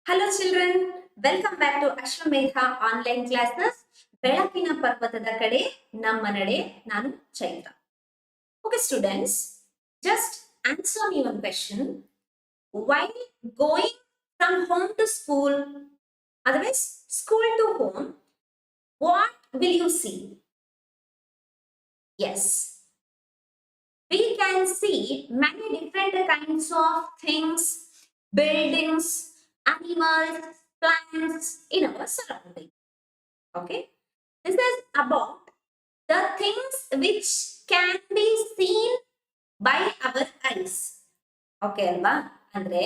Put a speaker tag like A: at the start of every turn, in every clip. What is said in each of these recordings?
A: Hello children, welcome back to Ashwmedha online classes. ಬೆಳಕಿನ ಪರ್ವತದ ಕಡೆ ನಮ್ಮ ನಡೆ ನಾನು Chaitra. Okay students, just answer me one question. While going from home to school, otherwise school to home, what will you see? Yes, we can see many different kinds of things, buildings, animals, plants in our surrounding. Okay, this is about the things which can be seen by our eyes. Okay ಅಲ್ವಾ? ಅಂದ್ರೆ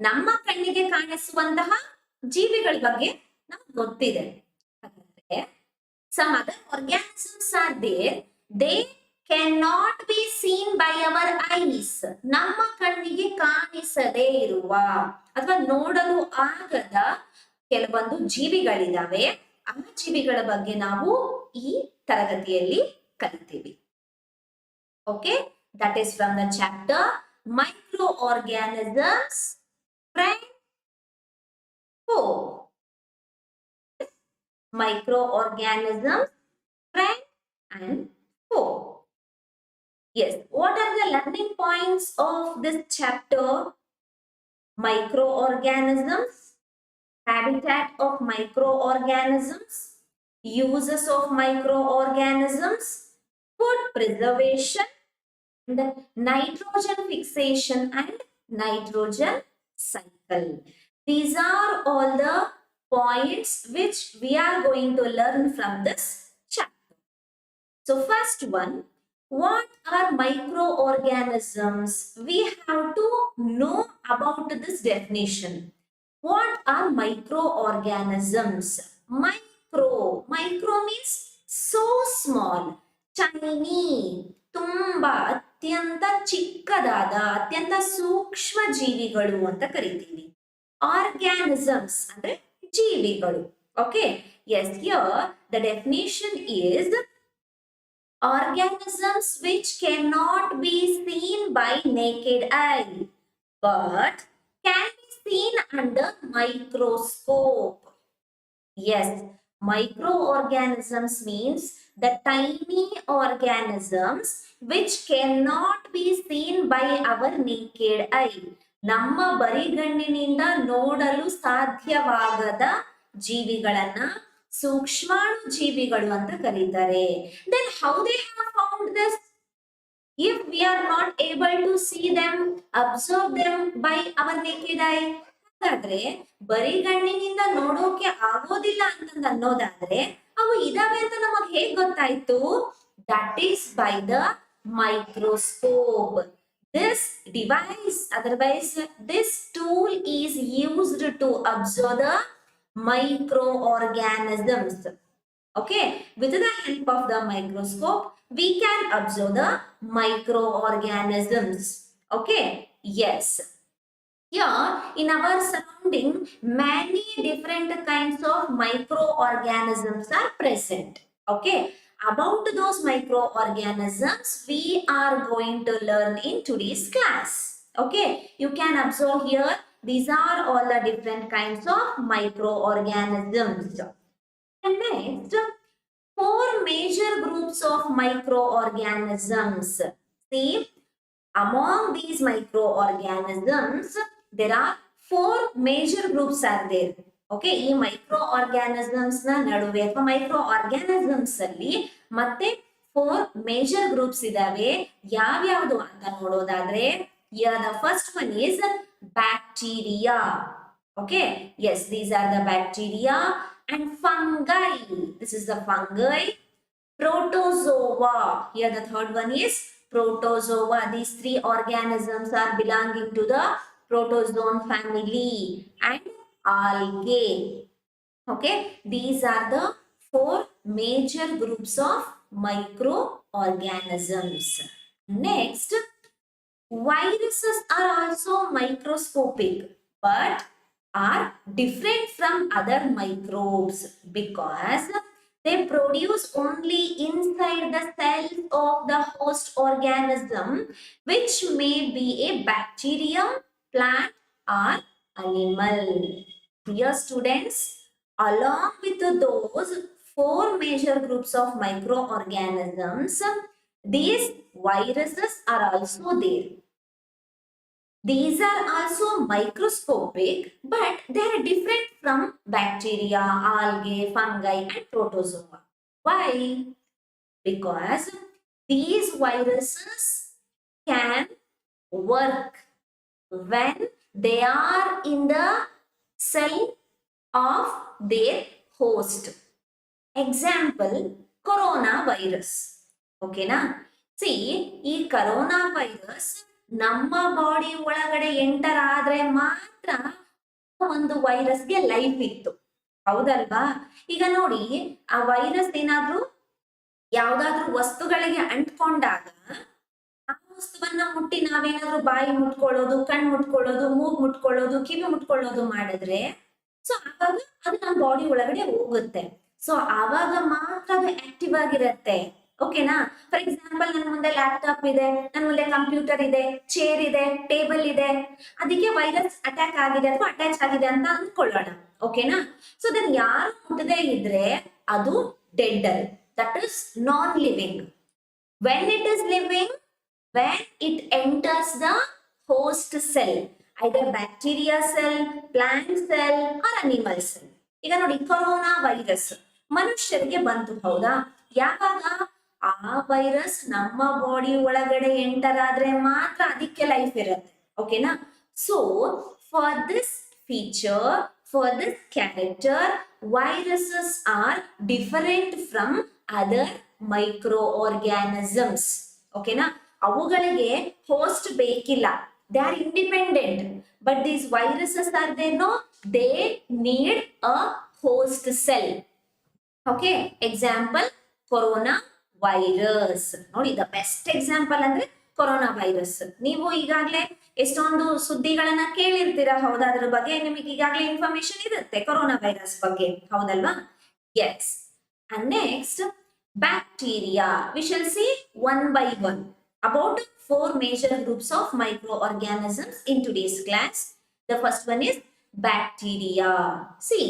A: ನಮ್ಮ ಕಣ್ಣಿಗೆ ಕಾಣಿಸುವಂತಹ ಜೀವಿಗಳ ಬಗ್ಗೆ ನಮ್ಗೆ ಗೊತ್ತಿದೆ. ಹಾಗಾದ್ರೆ some other organisms are there, they cannot be seen by our eyes. ನಮ್ಮ ಕಣ್ಣಿಗೆ ಕಾಣಿಸದೇ ಇರುವ ಅಥವಾ ನೋಡಲು ಆಗದ ಕೆಲವೊಂದು ಜೀವಿಗಳಿದಾವೆ. ಆ ಜೀವಿಗಳ ಬಗ್ಗೆ ನಾವು ಈ ತರಗತಿಯಲ್ಲಿ ಕಲಿತೀವಿ. Okay, that is from the chapter microorganisms friend 4. Microorganisms friend and foe. Yes, what are the learning points of this chapter? Microorganisms, habitat of microorganisms, uses of microorganisms, food preservation, and nitrogen fixation and nitrogen cycle. These are all the points which we are going to learn from this chapter. So first one, what are microorganisms? We have to know about this definition. What are microorganisms? Micro means so small, tiny, ತುಂಬಾ ಅತ್ಯಂತ ಚಿಕ್ಕದಾದ ಅತ್ಯಂತ ಸೂಕ್ಷ್ಮ ಜೀವಿಗಳು ಅಂತ ಕರಿತೀವಿ. Organisms ಅಂದ್ರೆ ಜೀವಿಗಳು. Okay, yes, here the definition is organisms which cannot be seen by naked eye but can be seen under microscope. Yes, microorganisms means the tiny organisms which cannot be seen by our naked eye. ನಮ್ಮ ಬರಿಗಣ್ಣಿನಿಂದ ನೋಡಲು ಸಾಧ್ಯವಾಗದ ಜೀವಿಗಳನ್ನ ಸೂಕ್ಷ್ಮಾಣು ಜೀವಿಗಳು ಅಂತ ಕರೀತಾರೆ. Then how they have found this? If we are not able to see them, observe them by our naked eye, ಹಾಗಾದ್ರೆ ಬರಿಗಣ್ಣಿನಿಂದ ನೋಡೋಕೆ ಆಗೋದಿಲ್ಲ ಅಂತ ಅನ್ನೋದಾದ್ರೆ ಅವು ಇದಾವೆ ಅಂತ ನಮಗೆ ಹೇಗೆ ಗೊತ್ತಾಯ್ತು? That is by the microscope. This device, otherwise this tool is used to observe the microorganisms. Okay, with the help of the microscope we can observe the microorganisms. Okay, yes, here in our surrounding many different kinds of microorganisms are present. Okay, about those microorganisms we are going to learn in today's class. Okay, you can observe here, these are all the different kinds of microorganisms. And next, 4 major groups of microorganisms. See, among these microorganisms there are 4 major groups are there. Okay, ಈ microorganisms ನ ನಡುವೆ ಅಥವಾ microorganisms ಅಲ್ಲಿ ಮತ್ತೆ 4 major groups ಇದಾವೆ. ಯಾವ್ಯಾವುದು ಅಂತ ನೋಡೋದಾದ್ರೆ, here the first one is bacteria. Okay, yes, these are the bacteria. And fungi, this is the fungi. Protozoa, here the third one is protozoa. These 3 organisms are belonging to the protozoan family. And algae. Okay, these are the 4 major groups of microorganisms. Next, viruses are also microscopic but are different from other microbes because they produce only inside the cells of the host organism, which may be a bacterium, plant or animal. Dear students, along with those four major groups of microorganisms, these viruses are also there. These are also microscopic, but they are different from bacteria, algae, fungi, and protozoa. Why? Because these viruses can work when they are in the cell of their host. Example, coronavirus. ಓಕೆನಾ C ಈ corona virus ನಮ್ಮ body ಒಳಗಡೆ enter ಆದ್ರೆ ಮಾತ್ರ ಒಂದು ವೈರಸ್ಗೆ life ಇತ್ತು, ಹೌದಲ್ವಾ? ಈಗ ನೋಡಿ, ಆ ವೈರಸ್ ಏನಾದ್ರೂ ಯಾವ್ದಾದ್ರು ವಸ್ತುಗಳಿಗೆ ಅಂಟ್ಕೊಂಡಾಗ ಆ ವಸ್ತುವನ್ನ ಮುಟ್ಟಿ ನಾವೇನಾದ್ರೂ ಬಾಯಿ ಮುಟ್ಕೊಳ್ಳೋದು, ಕಣ್ ಮುಟ್ಕೊಳ್ಳೋದು, ಮೂಗ್ ಮುಟ್ಕೊಳ್ಳೋದು, ಕಿವಿ ಮುಟ್ಕೊಳ್ಳೋದು ಮಾಡಿದ್ರೆ ಸೊ ಆವಾಗ ಅದು ನಮ್ಮ ಬಾಡಿ ಒಳಗಡೆ ಹೋಗುತ್ತೆ. ಸೊ ಆವಾಗ ಮಾತ್ರ ಅದು ಆಕ್ಟಿವ್ ಆಗಿರುತ್ತೆ. ಓಕೆನಾ? ಫಾರ್ ಎಕ್ಸಾಂಪಲ್, ನನ್ನ ಮುಂದೆ ಲ್ಯಾಪ್ಟಾಪ್ ಇದೆ, ನನ್ನ ಮುಂದೆ ಕಂಪ್ಯೂಟರ್ ಇದೆ, ಚೇರ್ ಇದೆ, ಟೇಬಲ್ ಇದೆ, ಅದಕ್ಕೆ ವೈರಸ್ ಅಟ್ಯಾಕ್ ಆಗಿದೆ ಅಥವಾ ಅಟ್ಯಾಚ್ ಆಗಿದೆ ಅಂತ ಅಂದ್ಕೊಳ್ಳೋಣ. ಓಕೆನಾ? ಸೊ ದೆನ್ ಯಾರು ಮುಟ್ಟದೇ ಇದ್ರೆ ಅದು dead, that is non living. When it is living, when it enters the host cell, either bacteria cell, plant cell or animal cell. ಈಗ ನೋಡಿ, ಕೊರೋನಾ ವೈರಸ್ ಮನುಷ್ಯರಿಗೆ ಬಂತು, ಹೌದಾ? ಯಾವಾಗ ಆ ವೈರಸ್ ನಮ್ಮ ಬಾಡಿ ಒಳಗಡೆ ಎಂಟರ್ ಆದ್ರೆ ಮಾತ್ರ ಅದಕ್ಕೆ ಲೈಫ್ ಇರುತ್ತೆ. ಓಕೆನಾ? So for this feature, for this character, viruses are different from other microorganisms. ಓಕೆನಾ? ಅವುಗಳಿಗೆ ಹೋಸ್ಟ್ ಬೇಕಿಲ್ಲ, they are independent, but these viruses are there, no, they need a host cell. Okay, example, corona virus. ನೋಡಿ, the best example ಅಂದ್ರೆ corona virus. ನೀವು ಈಗಾಗಲೇ ಎಷ್ಟೊಂದು ಸುದ್ದಿಗಳನ್ನ ಕೇಳಿರ್ತೀರಾ, ಹೌದಾ? ಅದ್ರ ಬಗ್ಗೆ ನಿಮಗೆ ಈಗಾಗಲೇ ಇನ್ಫಾರ್ಮೇಶನ್ ಇರುತ್ತೆ ಕೊರೋನಾ ವೈರಸ್ ಬಗ್ಗೆ, ಹೌದಲ್ವಾ? Yes. And next, bacteria. We shall see one by one about four major groups of microorganisms in today's class. The first one is bacteria. See,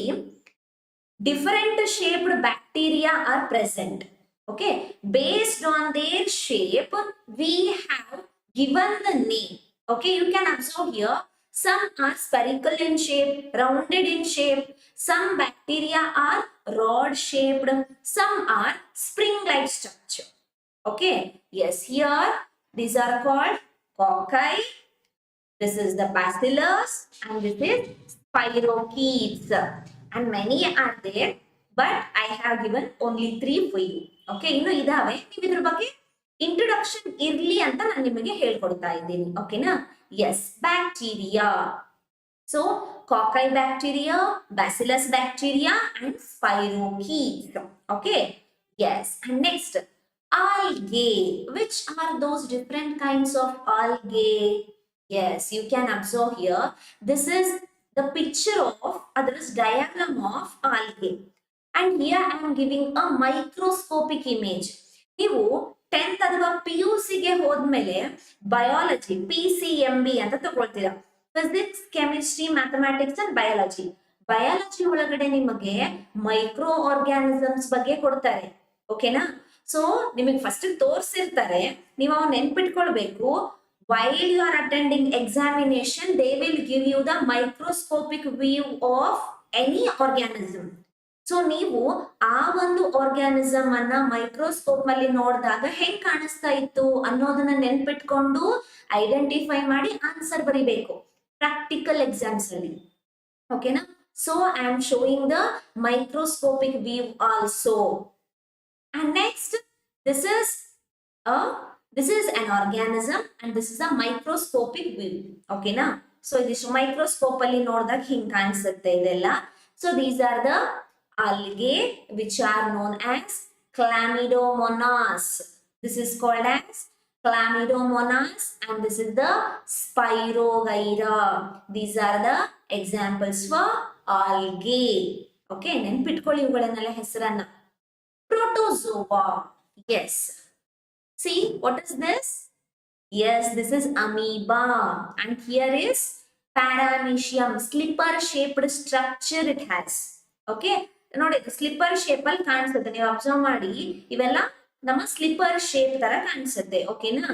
A: different shaped bacteria are present. Okay, based on their shape we have given the name. Okay, you can observe here, some are spherical in shape, rounded in shape, some bacteria are rod shaped, some are spring like structure. Okay, yes, here these are called cocci, this is the bacillus, and this is spirochetes, and many are there, but I have given only 3 for you. Okay, ಇನ್ನು ಇದಾವೆ, ನೀವು ಇದ್ರ ಬಗ್ಗೆ introduction ಇರ್ಲಿ ಅಂತ ನಾನು ನಿಮಗೆ ಹೇಳ್ಕೊಡ್ತಾ ಇದ್ದೀನಿ. ಓಕೆನಾ? Yes, bacteria. So cocci bacteria, bacillus bacteria and spirochetes. Okay, yes. And next, algae. Which are those different kinds of algae? Yes, you can observe here, this is the picture of, there is diagram of algae, and here I am giving a microscopic image. ನೀವು 10th ಅಥವಾ PUC ಗೆ ಹೋದ್ಮೇಲೆ biology PCMB ಅಂತ ತಗೊಳ್ತೀರಾ, physics, chemistry, mathematics and biology. Biology ಒಳಗಡೆ ನಿಮಗೆ micro organisms ಬಗ್ಗೆ ಕೊಡ್ತಾರೆ. ಓಕೆನಾ? ಸೊ ನಿಮಗೆ ಫಸ್ಟ್ ತೋರಿಸಿರ್ತಾರೆ, ನೀವು ಅವ್ ನೆನ್ಪಿಟ್ಕೊಳ್ಬೇಕು. while you are attending examination, they will give you the microscopic view of any organism. So ನೀವು ಆ ಒಂದು ಆರ್ಗ್ಯಾನಿಸಮ್ ಅನ್ನ ಮೈಕ್ರೋಸ್ಕೋಪ್ ಅಲ್ಲಿ ನೋಡಿದಾಗ ಹೆಂಗ್ ಕಾಣಿಸ್ತಾ ಇತ್ತು ಅನ್ನೋದನ್ನ ನೆನ್ಪಿಟ್ಕೊಂಡು ಐಡೆಂಟಿಫೈ ಮಾಡಿ ಆನ್ಸರ್ ಬರಿಬೇಕು ಪ್ರಾಕ್ಟಿಕಲ್ ಎಕ್ಸಾಮ್ಸ್ ಅಲ್ಲಿ. ಓಕೆನಾ? So I am showing the microscopic view also. And next, this is an organism and this is a microscopic view. Okay na? So this microscope alli noಡಿದಾಗ ಹಿಂಗ್ ಕಾಣಿಸುತ್ತೆ ಇದೆಲ್ಲ. So these are the algae which are known as chlamydomonas. This is called as chlamydomonas and this is the spirogyra. These are the examples for algae. Okay, ನೆನ್ಪಿಟ್ಕೊಳ್ಳಿ ಇವುಗಳನ್ನೆಲ್ಲ ಹೆಸರನ್ನ. Protozoa. Yes. See, what is this? Yes, this is amoeba. And here is Paramecium, slipper shaped structure it has. Okay, ನೋಡಿ slipper shape ಅಲ್ಲಿ ಕಾಣಿಸುತ್ತೆ, ನೀವು observe ಮಾಡಿ ಇವೆಲ್ಲ ನಮ್ಮ ಸ್ಲಿಪ್ಪರ್ ಶೇಪ್ ತರ ಕಾಣಿಸುತ್ತೆ. ಓಕೆನಾ?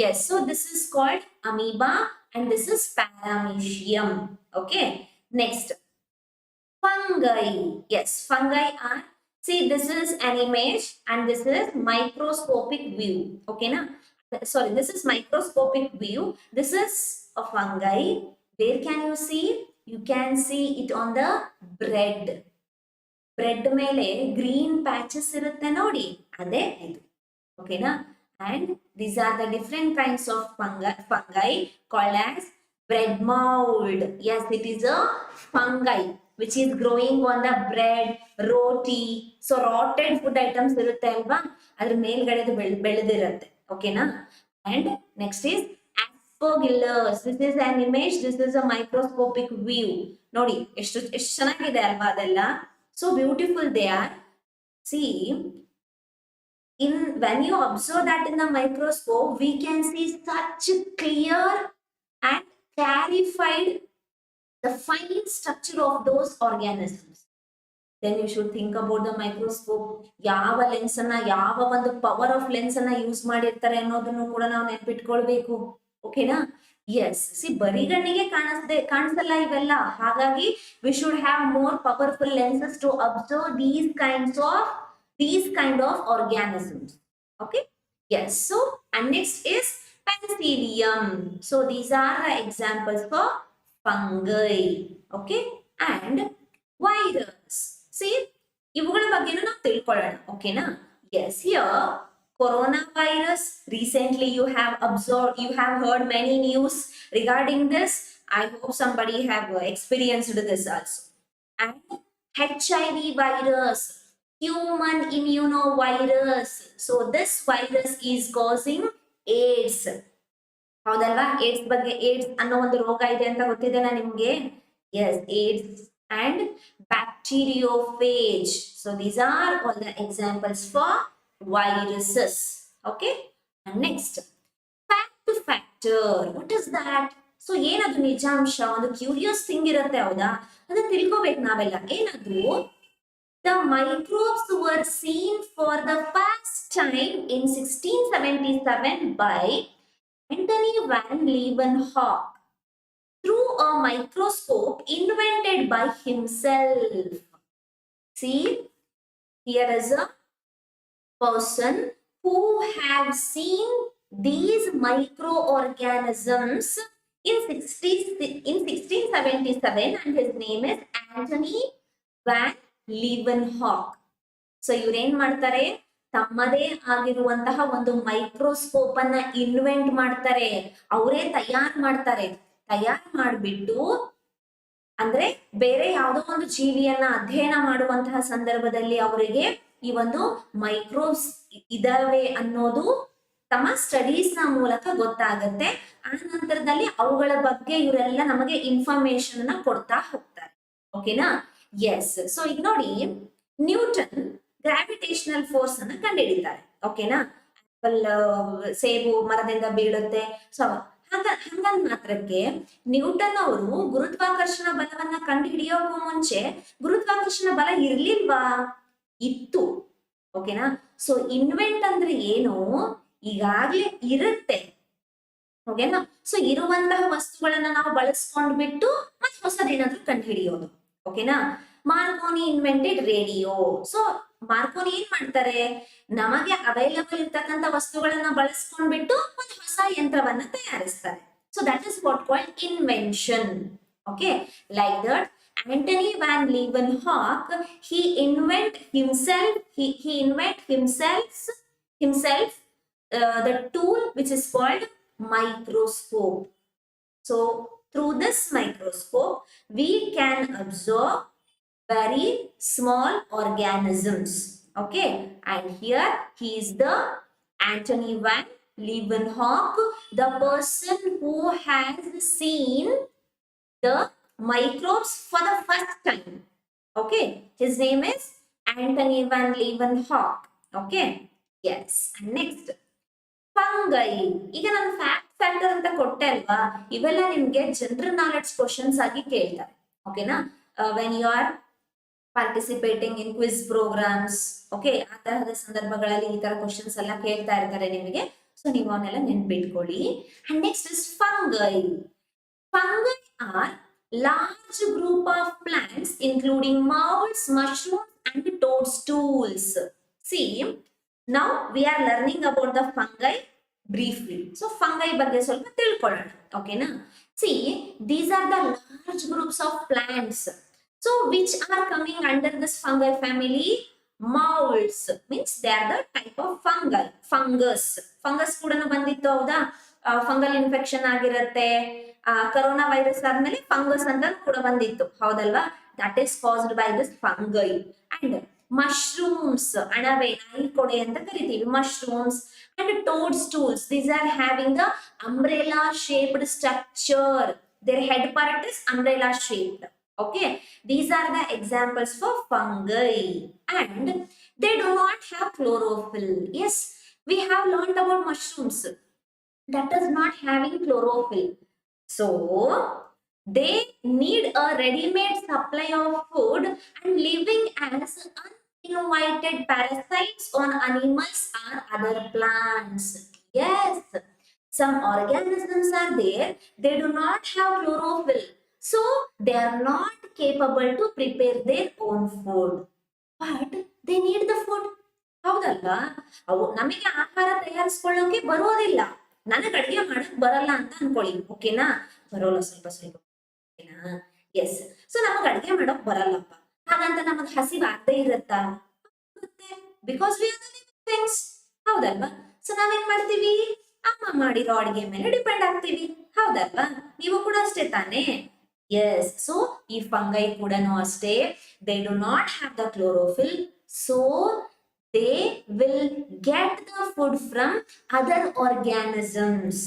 A: Yes, so this is called amoeba and this is paramecium. Okay, next fungi. Yes, fungi are, see this is an image and this is microscopic view. Okay na, sorry, this is microscopic view, this is a fungi. Where can you see? You can see it on the bread. Bread ಮೇಲೆ green patches ಇರುತ್ತೆ ನೋಡಿ, ಅದೇ ಇದು. ಓಕೆನಾ? And these are the different kinds of fungi called as bread mold. Yes, it is a fungi which is growing on the bread, roti. So rotted food items ಇರುತ್ತೆ ಅಲ್ವಾ, ಅದ್ರ ಮೇಲ್ಗಡೆ ಬೆಳೆದಿರುತ್ತೆ. ಓಕೆನಾ? And next is aspergillus. This is an image, this is a microscopic view. ನೋಡಿ ಎಷ್ಟು ಚೆನ್ನಾಗಿದೆ ಅಲ್ವಾ ಅದೆಲ್ಲ. So beautiful they are. See, when you observe that in the microscope, we can see such clear and clarified the fine structure of those organisms. Then you should think about the microscope. ಯಾವ lens ಅನ್ನ, ಯಾವ ಒಂದು power of lens ಅನ್ನ use ಮಾಡಿರ್ತಾರೆ ಅನ್ನೋದನ್ನು ಕೂಡ ನಾವು ನೆನಪಿಟ್ಕೊಳ್ಬೇಕು. ಓಕೆನಾ? ಎಸ್, ಸಿ ಬರಿಗಣ್ಣಿಗೆ ಕಾಣಿಸಲ್ಲ ಇವೆಲ್ಲ, ಹಾಗಾಗಿ we should have more powerful lenses to observe these kind of organisms. Okay, yes, so and next is penicillium. So these are the examples for fungi. Okay, and virus. See, ಇವುಗಳ ಬಗ್ಗೆನೂ ನಾವು ತಿಳ್ಕೊಳ್ಳೋಣ. ಓಕೆನಾ? Yes, here coronavirus, recently you have observed, you have heard many news regarding this. I hope somebody have experienced this also. And HIV virus, human immunovirus. So this virus is causing AIDS. ಹೌದಲ್ವಾ? AIDS ಬಗ್ಗೆ, AIDS ಅನ್ನೋ ಒಂದು ರೋಗ ಇದೆ ಅಂತ ಗೊತ್ತಿದೆನಾ ನಿಮ್ಗೆ? Yes, AIDS and bacteriophage. So these are all the examples for viruses. Okay, and next fact factor. What is that? So ಏನದು ನಿಜಾಂಶ, ಒಂದು ಕ್ಯೂರಿಯಸ್ ಥಿಂಗ್ ಇರುತ್ತೆ ಹೌದಾ, ಅದನ್ನ ತಿಳ್ಕೋಬೇಕು ನಾವೆಲ್ಲ. ಏನದು? The microbes were seen for the first time in 1677 by Anthony van Leeuwenhoek through a microscope invented by himself. See, here is a person who have seen these microorganisms in 1677 and his name is Anthony van Leeuwenhoek. So ಇವ್ರೇನ್ ಮಾಡ್ತಾರೆ, ತಮ್ಮದೇ ಆಗಿರುವಂತಹ ಒಂದು microscope ಅನ್ನ invent ಮಾಡ್ತಾರೆ, ಅವರೇ ತಯಾರು ಮಾಡಿಬಿಟ್ಟು, ಅಂದ್ರೆ ಬೇರೆ ಯಾವುದೋ ಒಂದು ಜೀವಿಯನ್ನ ಅಧ್ಯಯನ ಮಾಡುವಂತಹ ಸಂದರ್ಭದಲ್ಲಿ ಅವರಿಗೆ ಈ ಒಂದು ಮೈಕ್ರೋಬ್ಸ್ ಇದಾವೆ ಅನ್ನೋದು ತಮ್ಮ ಸ್ಟಡೀಸ್ ನ ಮೂಲಕ ಗೊತ್ತಾಗುತ್ತೆ. ಆ ನಂತರದಲ್ಲಿ ಅವುಗಳ ಬಗ್ಗೆ ಇವರೆಲ್ಲ ನಮಗೆ ಇನ್ಫಾರ್ಮೇಶನ್ ಅನ್ನ ಕೊಡ್ತಾ ಹೋಗ್ತಾರೆ. ಓಕೆನಾ? ಎಸ್, ಸೊ ಈಗ ನೋಡಿ, ನ್ಯೂಟನ್ ಗ್ರಾವಿಟೇಷನಲ್ ಫೋರ್ಸ್ ಅನ್ನ ಕಂಡುಹಿಡಿತಾರೆ. ಓಕೆನಾ? ಸೇಬು ಮರದಿಂದ ಬೀಳುತ್ತೆ. ಸೊ ಹಂಗಂದ್ ಮಾತ್ರಕ್ಕೆ ನ್ಯೂಟನ್ ಅವರು ಗುರುತ್ವಾಕರ್ಷಣ ಬಲವನ್ನ ಕಂಡು ಹಿಡಿಯೋಕ್ಕೂ ಮುಂಚೆ ಗುರುತ್ವಾಕರ್ಷಣ ಬಲ ಇರ್ಲಿಲ್ವಾ? ಇತ್ತು. ಓಕೆನಾ? ಸೊ ಇನ್ವೆಂಟ್ ಅಂದ್ರೆ ಏನು, ಈಗಾಗ್ಲೇ ಇರುತ್ತೆ. ಓಕೆನಾ? ಸೊ ಇರುವಂತಹ ವಸ್ತುಗಳನ್ನ ನಾವು ಬಳಸ್ಕೊಂಡ್ಬಿಟ್ಟು ಮತ್ತೆ ಹೊಸದೇನಾದ್ರೂ ಕಂಡು ಹಿಡಿಯೋದು. ಓಕೆನಾ? Marconi invented radio. So Marconi ಏನ್ ಮಾಡ್ತಾರೆ, ನಮಗೆ ಅವೈಲಬಲ್ ಇರ್ತಕ್ಕಂಥ ವಸ್ತುಗಳನ್ನ ಬಳಸ್ಕೊಂಡ್ಬಿಟ್ಟು ಒಂದು ಹೊಸ ಯಂತ್ರವನ್ನ ತಯಾರಿಸ್ತಾರೆ. So that is what called invention. Okay, like that Anthony van Leeuwenhoek, he invent himself the tool which is called microscope. So through this microscope we can observe very small organisms. Okay, and here he is the Anthony van Leeuwenhoek, the person who has seen the microbes for the first time. Okay, his name is Anthony van Leeuwenhoek. Okay, yes, and next fungi. ಈಗ ನಾನು fact factor ಅಂತ ಕೊಟ್ಟೆ ಅಲ್ವಾ, ಇವೆಲ್ಲ ನಿಮ್ಗೆ general knowledge questions ಆಗಿ ಕೇಳ್ತಾರೆ. ಓಕೆನಾ? When you are participating in quiz programmes, okay, ಆ ತರಹದ ಸಂದರ್ಭಗಳಲ್ಲಿ ಈ ತರ ಕ್ವಶನ್ಸ್ ಎಲ್ಲ ಕೇಳ್ತಾ ಇರ್ತಾರೆ ನಿಮಗೆ. ಸೊ ನೀವು ಅವನ್ನೆಲ್ಲ ನೆನ್ಪಿಟ್ಕೊಳ್ಳಿ. And next is fungi. Fungi are large group of plants including molds, mushrooms and toadstools. See, now we are learning about the fungi briefly. So fungi ಬಗ್ಗೆ ಸ್ವಲ್ಪ ತಿಳ್ಕೊಳ್ಳೋಣ. ಓಕೆನಾ? See, these are the large groups of plants. So which are coming under this fungi family? Molds means they are the type of fungi. Fungus. Fungus ಕೂಡ ಬಂದಿತ್ತು ಹೌದಾ? Fungal infection ಆಗಿರುತ್ತೆ. Corona virus ಆದ್ಮೇಲೆ fungus ಅಂತ ಕೂಡ ಬಂದಿತ್ತು ಹೌದಲ್ವಾ? That is caused by this fungi. And mushrooms, ಅಣಬೆ, ನಾಯಿ ಕೊಡೆ ಅಂತ ಕರಿತೀವಿ, mushrooms. And toad stools, these are having the umbrella shaped structure. their head part is umbrella shaped. Okay, these are the examples for fungi. And they do not have chlorophyll. Yes, we have learned about mushrooms that is not having chlorophyll. So they need a ready-made supply of food and living as uninvited parasites on animals or other plants. Yes, some organisms are there, they do not have chlorophyll. So they are not capable to prepare their own food. But they need the food. ಹೌದಲ್ವಾ? ಅವು ನಮಗೆ ಆಹಾರ ತಯಾರಿಸ್ಕೊಳ್ಳೋಕೆ ಬರೋದಿಲ್ಲ. ನನಗೆ ಅಡಿಗೆ ಮಾಡಕ್ ಬರಲ್ಲ ಅಂತ ಅನ್ಕೊಳ್ಳಿ. ಓಕೆನಾ? ಬರೋಲ್ಲ ಸ್ವಲ್ಪ ಸ್ವಲ್ಪ. ಓಕೆನಾ? ಎಸ್. ಸೊ ನಮಗ್ ಅಡಿಗೆ ಮಾಡಕ್ ಬರಲ್ಲಪ್ಪ, ಹಾಗಂತ ನಮಗ್ ಹಸಿವು ಆಗದೆ ಇರತ್ತಾ? Because we are the living things. ಹೌದಲ್ವಾ? ಸೊ ನಾವೇನ್ ಮಾಡ್ತೀವಿ? ಅಮ್ಮ ಮಾಡಿರೋ ಅಡಿಗೆ ಮೇಲೆ ಡಿಪೆಂಡ್ ಆಗ್ತೀವಿ. ಹೌದಲ್ವಾ? ನೀವು ಕೂಡ ಅಷ್ಟೇ ತಾನೇ? ಎಸ್. ಸೊ ಈ ಫಂಗೈ ಕೂಡ ಅಷ್ಟೇ, they do not have the chlorophyll. So they will get the food from other organisms.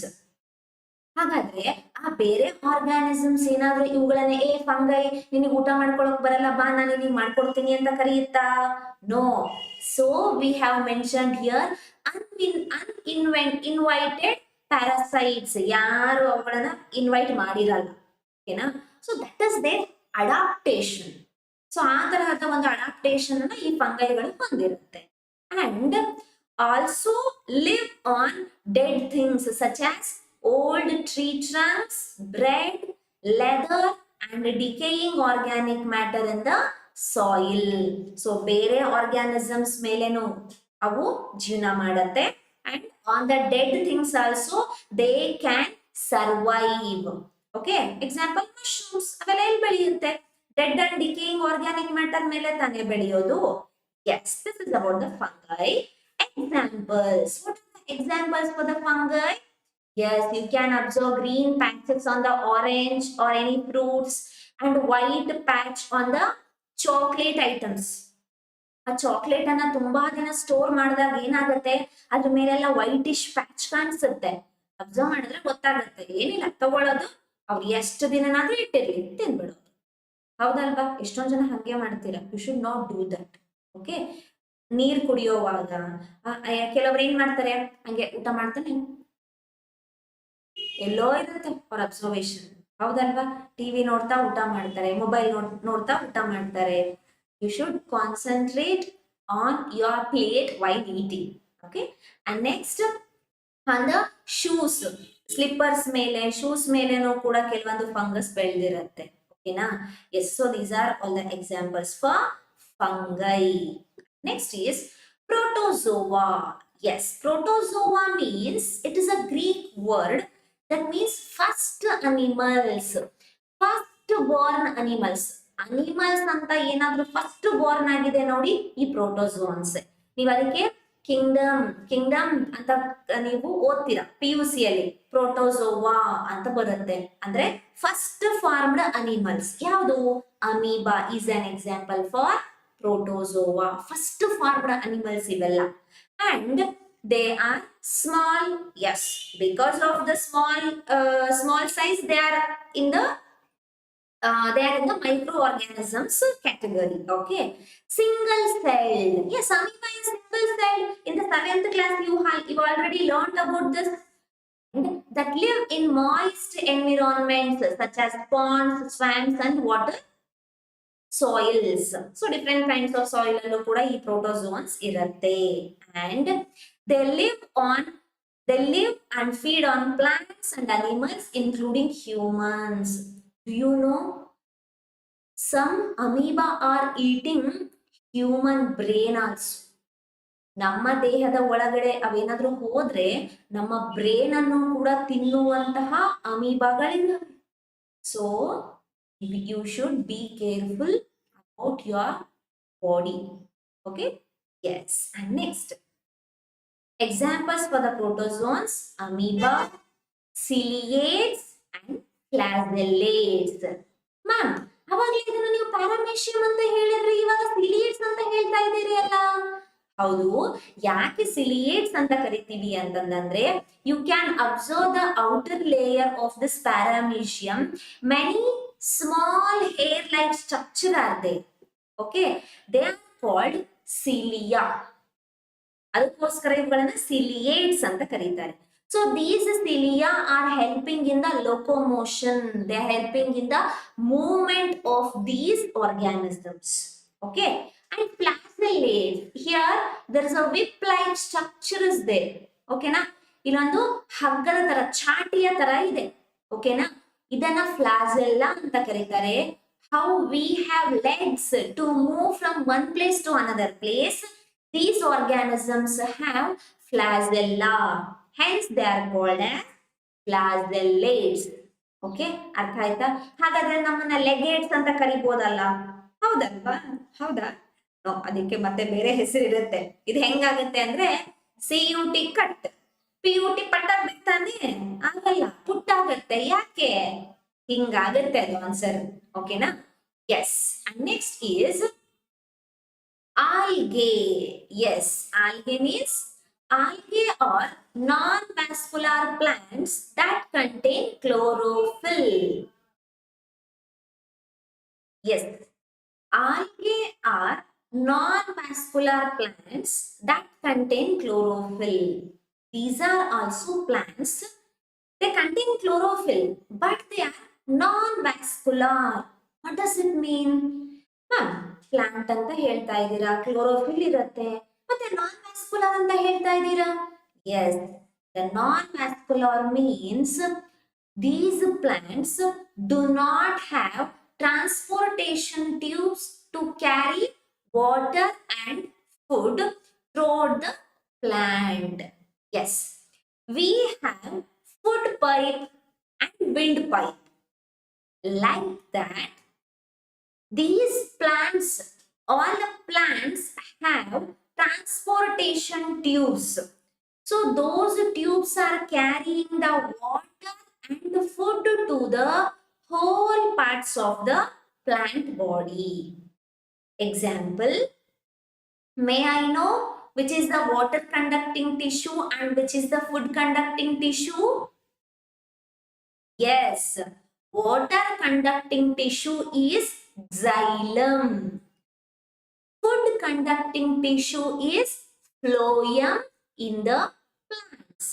A: ಹಾಗಾದ್ರೆ ಆ ಬೇರೆ ಆರ್ಗಾನಿಸಮ್ಸ್ ಏನಾದ್ರೂ ಇವುಗಳನ್ನ ಫಂಗೈ ನಿನಗೆ ಊಟ ಮಾಡ್ಕೊಳಕ್ ಬರಲ್ಲ, ಬಾ ನಾನು ನಿನಗೆ ಮಾಡ್ಕೊಡ್ತೀನಿ ಅಂತ ಕರೆಯುತ್ತಾ? No. So we have mentioned here invited parasites. ಯಾರು ಅವುಗಳನ್ನ ಇನ್ವೈಟ್ ಮಾಡಿರಲ್ಲ. ಓಕೆನಾ? So that is there adaptation. So ಆ ತರಹದ ಒಂದು ಅಡಾಪ್ಟೇಷನ್ ಅನ್ನ ಈ ಫಂಗೈಗಳು ಹೊಂದಿರುತ್ತೆ. And also live on dead things such as old tree trunks, bread, leather and decaying organic matter in the soil. So ಬೇರೆ organisms ಮೇಲೇನು ಅವು ಜೀವನ ಮಾಡುತ್ತೆ. And on the dead things also they can survive. Okay, example mushrooms ಅವೆಲ್ಲ ಎಲ್ಲಿ ಬೆಳೆಯುತ್ತೆ? Dead and decaying organic matter ಮೇಲೆ ತಾನೇ ಬೆಳೆಯೋದು. Yes, this is about the fungi. Examples. What are the examples for the fungi? Yes, you can observe green patches on the orange or any fruits and white patch on the chocolate items. ಆ chocolate ಅನ್ನ ತುಂಬಾ ದಿನ store ಮಾಡಿದಾಗ ಏನಾಗುತ್ತೆ, ಅದ್ರ ಮೇಲೆಲ್ಲ whitish patch ಕಾಣಿಸುತ್ತೆ. Observe ಮಾಡಿದ್ರೆ ಗೊತ್ತಾಗುತ್ತೆ. ಏನಿಲ್ಲ, ತಗೊಳ್ಳೋದು, ಅವ್ರು ಎಷ್ಟು ದಿನನಾದ್ರೂ ಇಟ್ಟಿರ್ಲಿ, ತಿನ್ಬಿಡೋದು. ಹೌದಲ್ವಾ? ಎಷ್ಟೊಂದ್ ಜನ ಹಂಗೆ ಮಾಡ್ತೀರಾ. You should not do that. Okay, ನೀರ್ ಕುಡಿಯೋವಾಗ ಕೆಲವ್ರು ಏನ್ ಮಾಡ್ತಾರೆ, ಹಂಗೆ ಊಟ ಮಾಡ್ತಾನೆ ಎಲ್ಲೋ ಇರುತ್ತೆ ಅವ್ರ ಅಬ್ಸರ್ವೇಶನ್. ಹೌದಲ್ವಾ? ಟಿವಿ ನೋಡ್ತಾ ಊಟ ಮಾಡ್ತಾರೆ, ಮೊಬೈಲ್ ನೋಡ್ತಾ ಊಟ ಮಾಡ್ತಾರೆ. You should concentrate on your plate while eating. Okay, and next on the shoes, slippers ಮೇಲೆ, ಶೂಸ್ ಮೇಲೆನೂ ಕೂಡ ಕೆಲವೊಂದು ಫಂಗಸ್ ಬೆಳೆದಿರುತ್ತೆ. ಓಕೆನಾ? Yes. So these are all the examples for fungi. Next is protozoa. Yes, protozoa means, it is a Greek word that means first animals, first born animals. Animals ಅಂತ ಏನಾದ್ರೂ first born ಆಗಿದೆ ನೋಡಿ, ಈ ಪ್ರೋಟೋಜೋನ್ಸ್. ನೀವು ಅದಕ್ಕೆ Kingdom ಅಂತ ನೀವು ಓದ್ತೀರಾ PUC ಅಲ್ಲಿ. ಪ್ರೋಟೋಜೋವಾ ಅಂತ ಬರುತ್ತೆ. ಅಂದ್ರೆ ಫಸ್ಟ್ ಫಾರ್ಮ್ಡ್ ಅನಿಮಲ್ಸ್. ಯಾವುದು? Amoeba is an example for protozoa. First formed animals ಇವೆಲ್ಲ. And they are small. Yes, because of the small size they are in the they are in the microorganisms category. Okay, single celled. Yes, amoeba is single celled. In the 7th class, you already learned about this. That live in moist environments such as ponds, swamps, and water soils. So different kinds of soil allu kuda ee protozoans iratte, and they live on they live and feed on plants and animals including humans. Do you know some amoeba are eating human brain also? ನಮ್ಮ ದೇಹದ ಒಳಗಡೆ ಅವೇನಾದ್ರೂ ಹೋದ್ರೆ ನಮ್ಮ brain ಅನ್ನು ಕೂಡ ತಿನ್ನುವಂತಹ ಅಮೀಬಾಗಳಿದ್ದಾವೆ. So you should be careful about your body. Okay, yes. And next, examples for the protozoans: amoeba, ciliates, and flagellates. Ma'am, ಅವಾಗಲೇ ಇದನ್ನ ನೀವು ಪ್ಯಾರಾಮೆಷಿಯಂ ಅಂತ ಹೇಳಿದ್ರಿ, ಇವಾಗ ಸಿಲಿಯೇಟ್ಸ್ ಅಂತ ಹೇಳ್ತಾ ಇದ್ದೀರಿ ಅಲ್ಲ? ಹೌದು. ಯಾಕೆ ಸಿಲಿಯೇಟ್ಸ್ ಅಂತ ಕರಿತೀವಿ ಅಂತಂದ್ರೆ, you can observe the outer layer of this paramecium. Many small hair-like structure are there. Okay, they are called cilia. ಅದಕ್ಕೋಸ್ಕರ ಇವುಗಳನ್ನ ಸಿಲಿಯೇಟ್ಸ್ ಅಂತ ಕರೀತಾರೆ. So these cilia are helping in the locomotion. They are helping in the movement of these organisms. Okay, and flagellates. Here there is a whip-like structure is there. Okay na? ಇಲ್ಲೊಂದು ಹಗ್ಗದ ತರ, ಚಾಟಿಯ ತರ ಇದೆ. Okay na? ಇದನ್ನ flagella ಅಂತ ಕರೀತಾರೆ. How we have legs to move from one place to another place, these organisms have flagella. Hence they are called as flagellates. Okay, ಅರ್ಥ ಆಯ್ತಾ? ಹಾಗಾದ್ರೆ ನಮ್ಮನ್ನ ಲೆಗೇಟ್ಸ್ ಅಂತ ಕರಿಬೋದಲ್ಲ, ಹೌದಲ್ವಾ? ಹೌದಾ? ನೋ, ಅದಕ್ಕೆ ಮತ್ತೆ ಬೇರೆ ಹೆಸರು ಇರುತ್ತೆ. ಇದು ಹೆಂಗಾಗುತ್ತೆ ಅಂದ್ರೆ CUT ಕಟ್, PUT ಪಟ್ಟಾಗ್ತಾನೆ ಆಗಲ್ಲ, ಪುಟ್ಟಾಗತ್ತೆ. ಯಾಕೆ ಹಿಂಗಾಗತ್ತೆ? ಅದು ಆನ್ಸರ್. ಓಕೆನಾ? Yes. And next is algae. Yes, algae means algae are non-vascular plants that contain chlorophyll. Yes, algae are non-vascular plants that contain chlorophyll. These are also plants. They contain chlorophyll, but they are non-vascular. What does it mean? Plant ಅಂತ ಹೇಳ್ತಾ ಇದ್ದೀರಾ, chlorophyll ಇರುತ್ತೆ, ಮತ್ತೆ ನಾನ್ vascular ಅಂತ ಹೇಳ್ತಾ ಇದ್ದೀರಾ. Yes, the non vascular means these plants do not have transportation tubes to carry water and food throughout the plant. Yes, we have food pipe and wind pipe. Like that, these plants, all the plants have transportation tubes. So those tubes are carrying the water and the food to the whole parts of the plant body. Example, may I know which is the water conducting tissue and which is the food conducting tissue? Yes, water conducting tissue is xylem. Food conducting tissue is phloem in the plants.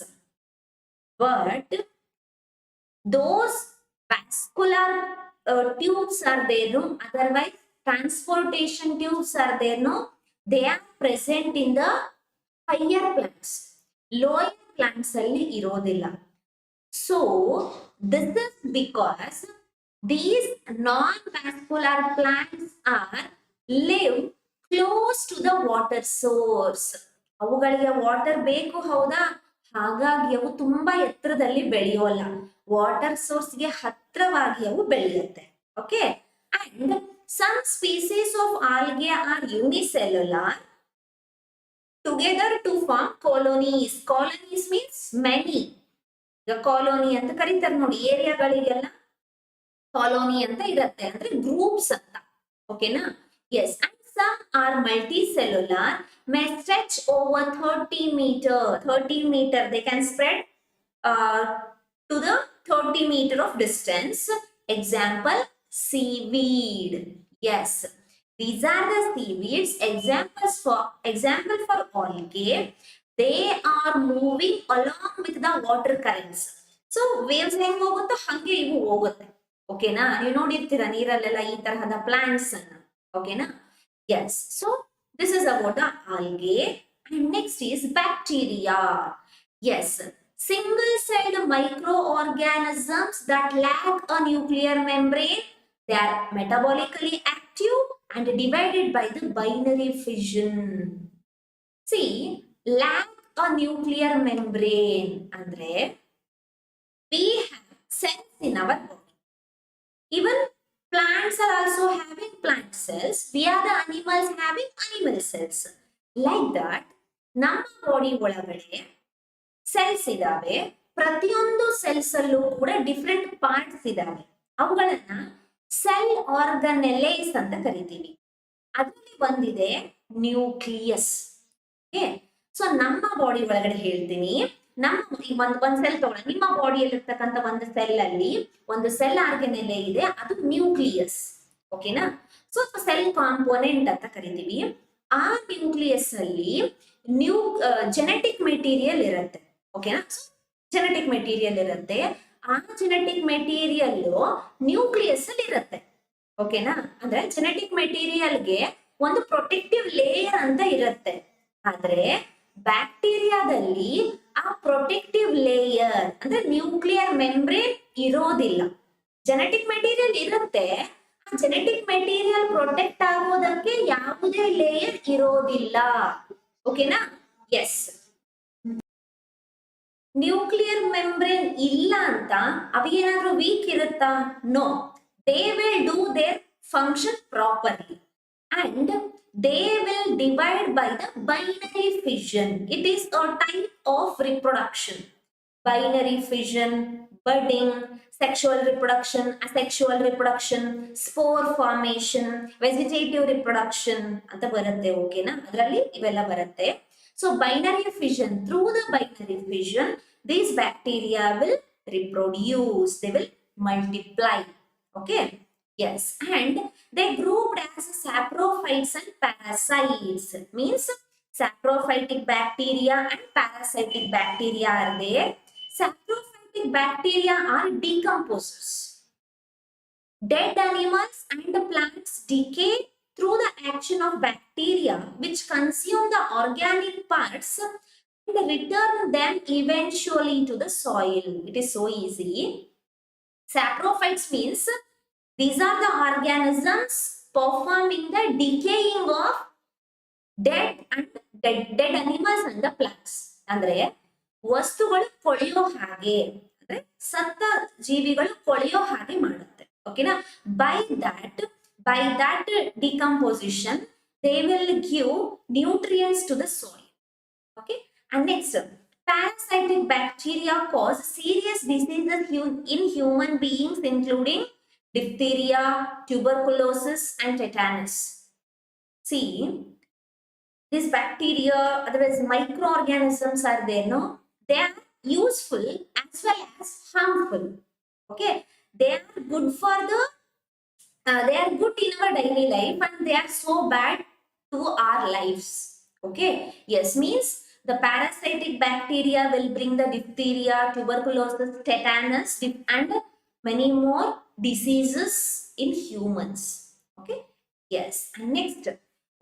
A: But those vascular tubes are there, no? Otherwise, transportation tubes are there, no? They are present in the higher plants. Lower plants alli irodilla. So this is because these non-vascular plants are live close to the water source. ಅವುಗಳಿಗೆ water ಬೇಕು, ಹೌದಾ? ಹಾಗಾಗಿ ಅವು ತುಂಬಾ ಎತ್ತರದಲ್ಲಿ ಬೆಳೆಯೋಲ್ಲ, water ಸೋರ್ಸ್ಗೆ ಹತ್ರವಾಗಿ ಅವು ಬೆಳೆಯುತ್ತೆ. Okay, and some species of algae are unicellular together to form colonies. Colonies means many. ಈಗ ಕಾಲೋನಿ ಅಂತ ಕರೀತಾರೆ ನೋಡಿ, ಏರಿಯಾಗಳಿಗೆಲ್ಲ ಕಾಲೋನಿ ಅಂತ ಇರುತ್ತೆ, ಅಂದ್ರೆ ಗ್ರೂಪ್ಸ್ ಅಂತ. ಓಕೆನಾ? Yes, and some are multicellular, may stretch over 30 meter. 30 meter they can spread to the 30 meter of distance. Example, seaweed. Yes, these are the seaweeds. Example for algae. They are moving along with the water currents. So waves ಹೆಂಗ್ ಹೋಗುತ್ತೋ ಹಂಗೆ ಇವು ಹೋಗುತ್ತೆ. ಓಕೆನಾ? ನೀವು ನೋಡಿರ್ತೀರಾ ನೀರಲ್ಲೆಲ್ಲ ಈ ತರಹದ ಪ್ಲಾಂಟ್ಸ್ ಅನ್ನ. ಓಕೆನಾ? Yes. So this is about the algae. And next is bacteria. Yes. Single-celled microorganisms that lack a nuclear membrane. They are metabolically active and divided by the binary fission. See, lack a nuclear membrane andre we have cells in our body. Even plants are also having plant cells. We are the animals having animal cells. Like that, ನಮ್ಮ body ಒಳಗಡೆ cells ಇದಾವೆ. ಪ್ರತಿಯೊಂದು cells ಅಲ್ಲೂ ಕೂಡ different parts ಇದಾವೆ. ಅವುಗಳನ್ನ cell ಆರ್ಗನೆಲೇಸ್ ಅಂತ ಕರಿತೀವಿ. ಅದರಲ್ಲಿ ಬಂದಿದೆ ನ್ಯೂಕ್ಲಿಯಸ್. ಓಕೆ, ಸೊ ನಮ್ಮ ಬಾಡಿ ಒಳಗಡೆ ಹೇಳ್ತೀನಿ, ನಮ್ಮ ಒಂದ್ ಸೆಲ್ ತಗೊಳ್ಳಿ. ನಿಮ್ಮ ಬಾಡಿಯಲ್ಲಿರ್ತಕ್ಕಂಥ ಒಂದು ಸೆಲ್ ಅಲ್ಲಿ ಒಂದು ಸೆಲ್ ಆರ್ಗನೆಲೆ ಇದೆ, ಅದು ನ್ಯೂಕ್ಲಿಯಸ್. ಓಕೆನಾ? ಸೊ ಸೆಲ್ ಕಾಂಪೋನೆಂಟ್ ಅಂತ ಕರಿತೀವಿ. ಆ ನ್ಯೂಕ್ಲಿಯಸ್ ಅಲ್ಲಿ ಜೆನೆಟಿಕ್ ಮೆಟೀರಿಯಲ್ ಇರುತ್ತೆ. ಓಕೆನಾ? ಜೆನೆಟಿಕ್ ಮೆಟೀರಿಯಲ್ ಇರುತ್ತೆ. ಆ ಜೆನೆಟಿಕ್ ಮೆಟೀರಿಯಲ್ ನ್ಯೂಕ್ಲಿಯಸ್ ಅಲ್ಲಿ ಇರುತ್ತೆ. ಓಕೆನಾ? ಅಂದ್ರೆ ಜೆನೆಟಿಕ್ ಮೆಟೀರಿಯಲ್ಗೆ ಒಂದು ಪ್ರೊಟೆಕ್ಟಿವ್ ಲೇಯರ್ ಅಂತ ಇರುತ್ತೆ. ಆದ್ರೆ ಬ್ಯಾಕ್ಟೀರಿಯಾದಲ್ಲಿ ಆ ಪ್ರೊಟೆಕ್ಟಿವ್ ಲೇಯರ್ ಅಂದ್ರೆ ನ್ಯೂಕ್ಲಿಯರ್ ಮೆಂಬ್ರೇನ್ ಇರೋದಿಲ್ಲ. ಜೆನೆಟಿಕ್ ಮೆಟೀರಿಯಲ್ ಇರುತ್ತೆ, ಆ ಜೆನೆಟಿಕ್ ಮೆಟೀರಿಯಲ್ ಪ್ರೊಟೆಕ್ಟ್ ಆಗೋದಕ್ಕೆ ಯಾವುದೇ ಲೇಯರ್ ಇರೋದಿಲ್ಲ. ಓಕೆನಾ? ಎಸ್, ನ್ಯೂಕ್ಲಿಯರ್ ಮೆಂಬ್ರೇನ್ ಇಲ್ಲ ಅಂತ ಅವೇನಾದ್ರೂ ವೀಕ್ ಇರುತ್ತಾ? No, they will do their function properly and they will divide by the binary fission. It is a type of reproduction. Binary fission, budding, sexual reproduction, asexual reproduction, spore formation, vegetative reproduction ಅಂತ ಬರುತ್ತೆ. ಓಕೆನಾ? ಅದರಲ್ಲಿ ಇವೆಲ್ಲ ಬರುತ್ತೆ. So binary fission, through the binary fission, these bacteria will reproduce, they will multiply. Okay? Yes, and they grouped as saprophytes and parasites. Means saprophytic bacteria and parasitic bacteria are there. Saprophytic bacteria are decomposers. Dead animals and plants decay through the action of bacteria, which consume the organic parts and return them eventually to the soil. It is so easy. Saprophytes means these are the organisms performing the decaying of dead animals and the plants. ಅಂದ್ರೆ ವಸ್ತುಗಳು ಕೊಳೆಯೋ ಹಾಗೆ, ಅಂದ್ರೆ ಸತ್ತ ಜೀವಿಗಳು ಕೊಳೆಯೋ ಹಾಗೆ ಮಾಡುತ್ತೆ. ಓಕೆನಾ? By that decomposition they will give nutrients to the soil. Okay, and next, parasitic bacteria cause serious diseases in human beings, including diphtheria, tuberculosis, and tetanus. See, these bacteria, otherwise microorganisms are there, no? They are useful as well as harmful. Okay, they are good for they are good in our daily life, and they are so bad to our lives. Okay, yes, means the parasitic bacteria will bring the diphtheria, tuberculosis, tetanus, and many more diseases in humans. Okay, yes, and next,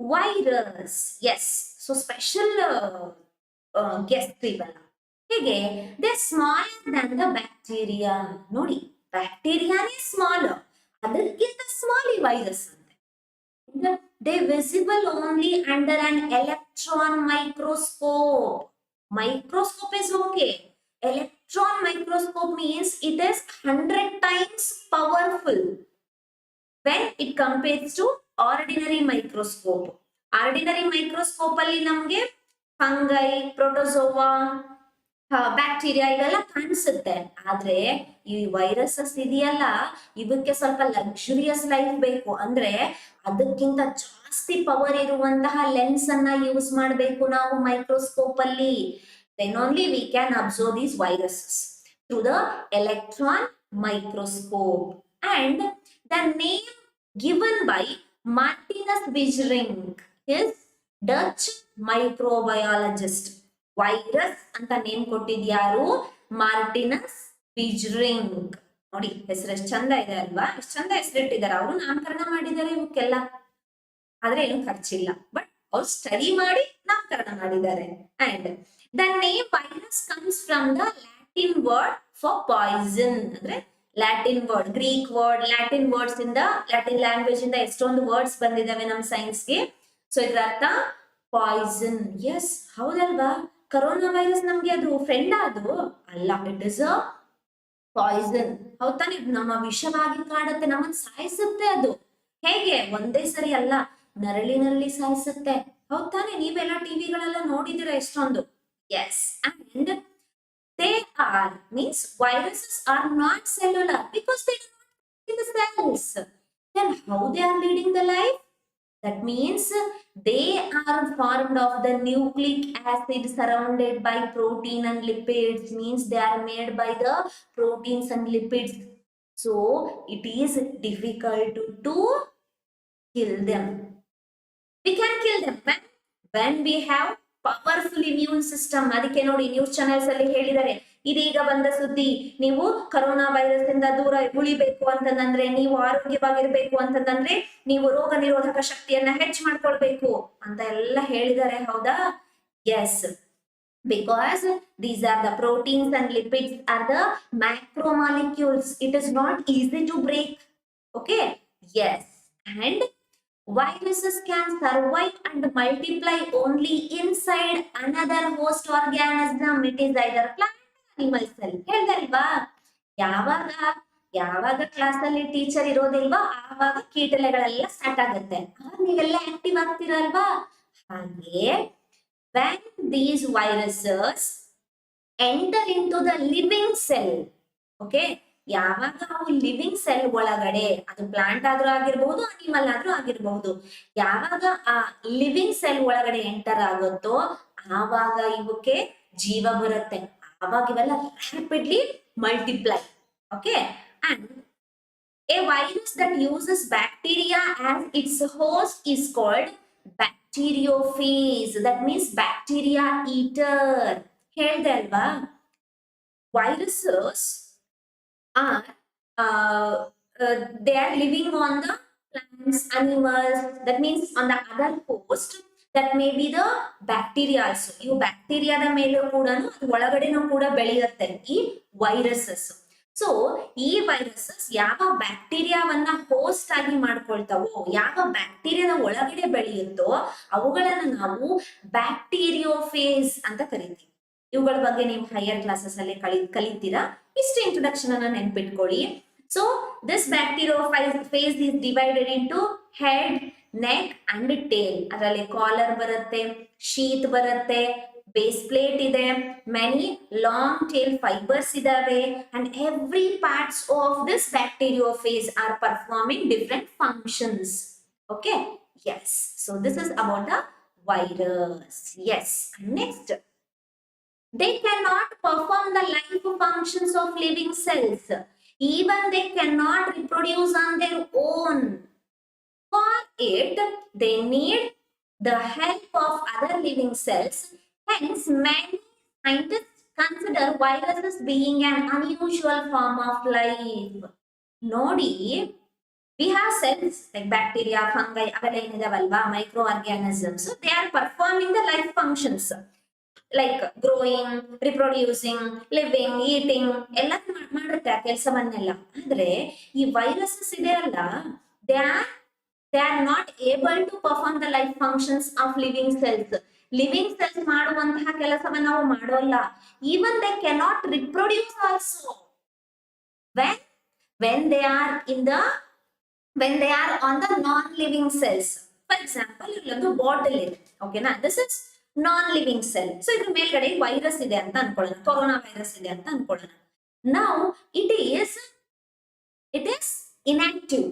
A: virus. Yes, so special guest ಇವಲ್ಲ. ಹೇಗೆ? They smaller Dhan the bacteria. ನೋಡಿ, ಬ್ಯಾಕ್ಟೀರಿಯಾನೇ small, ಅದಕ್ಕಿಂತ small ಈ virus ಅಂತೆ. They visible only under an electron microscope. Microscope is okay. Electron microscope means it is 100 times powerful when it compares to ordinary microscope. Ordinary microscope ಅಲ್ಲಿ ನಮಗೆ fungi, protozoa, bacteria ಇವೆಲ್ಲ ಕಾಣಿಸುತ್ತೆ. ಆದ್ರೆ ಈ viruses ಇದೆಯಲ್ಲ, ಇವಕ್ಕೆ ಸ್ವಲ್ಪ ಲಕ್ಸುರಿಯಸ್ ಲೈಫ್ ಬೇಕು. ಅಂದ್ರೆ ಅದಕ್ಕಿಂತ ಜಾಸ್ತಿ ಪವರ್ ಇರುವಂತಹ ಲೆನ್ಸ್ ಅನ್ನ ಯೂಸ್ ಮಾಡಬೇಕು ನಾವು ಮೈಕ್ರೋಸ್ಕೋಪ್ ಅಲ್ಲಿ. then only we can observe these viruses through the electron microscope. And The name given by Martinus Wijring, his Dutch microbiologist. Virus ಅಂತ ನೇಮ್ ಕೊಟ್ಟಿದ್ಯಾರು? ಮಾರ್ಟಿನಸ್ ವಿಜ್ರಿಂಗ್. ನೋಡಿ ಹೆಸರು ಎಷ್ಟು ಚಂದ ಇದೆ ಅಲ್ವಾ? ಎಷ್ಟು ಚಂದ ಹೆಸರಿಟ್ಟಿದ್ದಾರೆ. ಅವರು ನಾಮಕರಣ ಮಾಡಿದ್ದಾರೆ ಇವಕ್ಕೆಲ್ಲ, ಆದ್ರೆ ಏನು ಖರ್ಚಿಲ್ಲ. ಬಟ್ ಅವ್ರು ಸ್ಟಡಿ ಮಾಡಿ ನಾಮಕರಣ ಮಾಡಿದ್ದಾರೆ. And the name virus comes from the Latin word for poison. ಅಂದ್ರೆ Latin word, Greek word, Latin words ಇಂದ, ಲ್ಯಾಟಿನ್ ಲ್ಯಾಂಗ್ವೇಜ್ ಇಂದ ಎಷ್ಟೊಂದು ವರ್ಡ್ಸ್ ಬಂದಿದಾವೆ ನಮ್ ಸೈನ್ಸ್ಗೆ. ಸೊ ಇದ್ರ ಅರ್ಥ ಪಾಯ್ಸನ್. ಎಸ್, ಹೌದಲ್ವಾ? ಕರೋನಾ ವೈರಸ್ ನಮ್ಗೆ ಅದು ಫ್ರೆಂಡ್ ಅದು ಅಲ್ಲ, ಇಟ್ ಇಸ್ ಅ ಪಾಯ್ಸನ್. ಹೌದ್ ತಾನೆ? ನಮ್ಮ ವಿಷವಾಗಿ ಕಾಡುತ್ತೆ, ನಮ್ಮನ್ನ ಸಾಯಿಸುತ್ತೆ ಅದು. ಹೇಗೆ? ಒಂದೇ ಸರಿ ಅಲ್ಲ, ನರಳಿನಲ್ಲಿ ಸಾಯಿಸುತ್ತೆ. ಹೌದ್ ತಾನೆ? ನೀವೆಲ್ಲ ಟಿವಿಗಳೆಲ್ಲ ನೋಡಿದಿರ ಎಷ್ಟೊಂದು. Yes, and they are, means viruses are not cellular because they do not in the cells. Then how they are leading the life? That means they are formed of the nucleic acid surrounded by protein and lipids, means they are made by the proteins and lipids. So it is difficult to kill them. We can kill them when we have powerful immune system. ಅದಕ್ಕೆ ನೋಡಿ news channels ಅಲ್ಲಿ ಹೇಳಿದ್ದಾರೆ, ಇದೀಗ ಬಂದ ಸುದ್ದಿ, ನೀವು corona virus ಇಂದ ದೂರ ಉಳಿಬೇಕು ಅಂತಂದ್ರೆ, ನೀವು ಆರೋಗ್ಯವಾಗಿರ್ಬೇಕು ಅಂತಂದ್ರೆ ನೀವು ರೋಗ ನಿರೋಧಕ ಶಕ್ತಿಯನ್ನ ಹೆಚ್ಚು ಮಾಡ್ಕೊಳ್ಬೇಕು ಅಂತ ಎಲ್ಲ ಹೇಳಿದ್ದಾರೆ. ಹೌದಾ? Yes, because these are the proteins and lipids are the macromolecules. It is not easy to break. Okay? Yes. And viruses can survive and multiply only inside another host organism. It is either plant or animal cell. ಹೇಳ್ದಲ್ವಾ? ಯಾವಾಗ ಯಾವಾಗ class ಅಲ್ಲಿ teacher ಇರೋದಿಲ್ವಾ ಆವಾಗ ಕೀಟಲೆಗಳೆಲ್ಲ start ಆಗುತ್ತೆ, ಆವಾಗ ನೀವೆಲ್ಲ active ಆಗ್ತೀರಲ್ವಾ? ಹಾಗೆ when these viruses enter into the living cell, okay, ಯಾವಾಗ ಅವು ಲಿವಿಂಗ್ ಸೆಲ್ ಒಳಗಡೆ, ಅದು ಪ್ಲಾಂಟ್ ಆದ್ರೂ ಆಗಿರ್ಬಹುದು, ಅನಿಮಲ್ ಆದ್ರೂ ಆಗಿರ್ಬಹುದು, ಯಾವಾಗ ಆ ಲಿವಿಂಗ್ ಸೆಲ್ ಒಳಗಡೆ ಎಂಟರ್ ಆಗುತ್ತೋ ಆವಾಗ ಇವಕ್ಕೆ ಜೀವ ಬರುತ್ತೆ, ಆವಾಗ ಇವೆಲ್ಲ rapidly multiply. Okay, and a virus that uses bacteria as its host is called bacteriophage. That means bacteria eater. ಹೇಳ್ದೆ ಅಲ್ವಾ? viruses are they are living on the plants, animals, that means on the other host, that may be the bacteria also. ಇವು ಬ್ಯಾಕ್ಟೀರಿಯಾದ ಮೇಲೂ ಕೂಡ ಅದು ಒಳಗಡೆನೂ ಕೂಡ ಬೆಳೆಯುತ್ತೆ ಈ ವೈರಸಸ್. ಸೊ ಈ ವೈರಸಸ್ ಯಾವ ಬ್ಯಾಕ್ಟೀರಿಯಾವನ್ನ ಹೋಸ್ಟ್ ಆಗಿ ಮಾಡ್ಕೊಳ್ತಾವೋ, ಯಾವ ಬ್ಯಾಕ್ಟೀರಿಯಾದ ಒಳಗಡೆ ಬೆಳೆಯುತ್ತೋ ಅವುಗಳನ್ನ ನಾವು ಬ್ಯಾಕ್ಟೀರಿಯೋಫೇಸ್ ಅಂತ ಕರಿತೀವಿ. ಇವುಗಳ ಬಗ್ಗೆ ನೀವು ಹೈಯರ್ ಕ್ಲಾಸಸ್ ಅಲ್ಲಿ ಕಲಿತೀರಾ. ಇಷ್ಟು ಇಂಟ್ರೊಡಕ್ಷನ್ ಅನ್ನ ನೆನ್ಪಿಟ್ಕೊಳ್ಳಿ. So this bacteriophage is divided into head, neck and tail. ಅದರಲ್ಲಿ ಕಾಲರ್ ಬರುತ್ತೆ, ಶೀತ್ ಬರುತ್ತೆ, ಬೇಸ್ ಪ್ಲೇಟ್ ಇದೆ, ಮೆನಿ ಲಾಂಗ್ ಟೇಲ್ ಫೈಬರ್ಸ್ ಇದಾವೆ, and every parts of this bacteriophage are performing different functions. Okay, yes. So this is about the virus. Yes, next, they cannot perform the life functions of living cells. Even they cannot reproduce on their own. For it, they need the help of other living cells. Hence, many scientists consider viruses being an unusual form of life. Nodi, we have cells like bacteria, fungi, ಅವೆಲ್ಲ ಏನಿದಾವಲ್ವಾ, microorganisms. So they are performing the life functions. Like growing, reproducing, living, eating ಎಲ್ಲ ಮಾಡುತ್ತೆ ಆ ಕೆಲಸವನ್ನೆಲ್ಲ. ಆದ್ರೆ ಈ viruses ಇದೆ ಅಲ್ಲ, they are not able to perform the life functions of living cells. Living cells ಮಾಡುವಂತಹ ಕೆಲಸವನ್ನ ನಾವು ಮಾಡೋಲ್ಲ. Even they cannot reproduce also when they are on the non living cells. For example, ಇಲ್ಲೊಂದು ಬಾಟಲ್ ಇದೆ, ಓಕೆನಾ, this is non living cell. So ಇದ್ರ ಮೇಲ್ಗಡೆ virus ಇದೆ ಅಂತ ಅನ್ಕೊಳ್ಳೋಣ, ಕೊರೋನಾ ವೈರಸ್ ಇದೆ ಅಂತ ಅನ್ಕೊಳ್ಳೋಣ. ನಾವು ಇಟ್ ಈಸ್ ಇನ್ಆಕ್ಟಿವ್.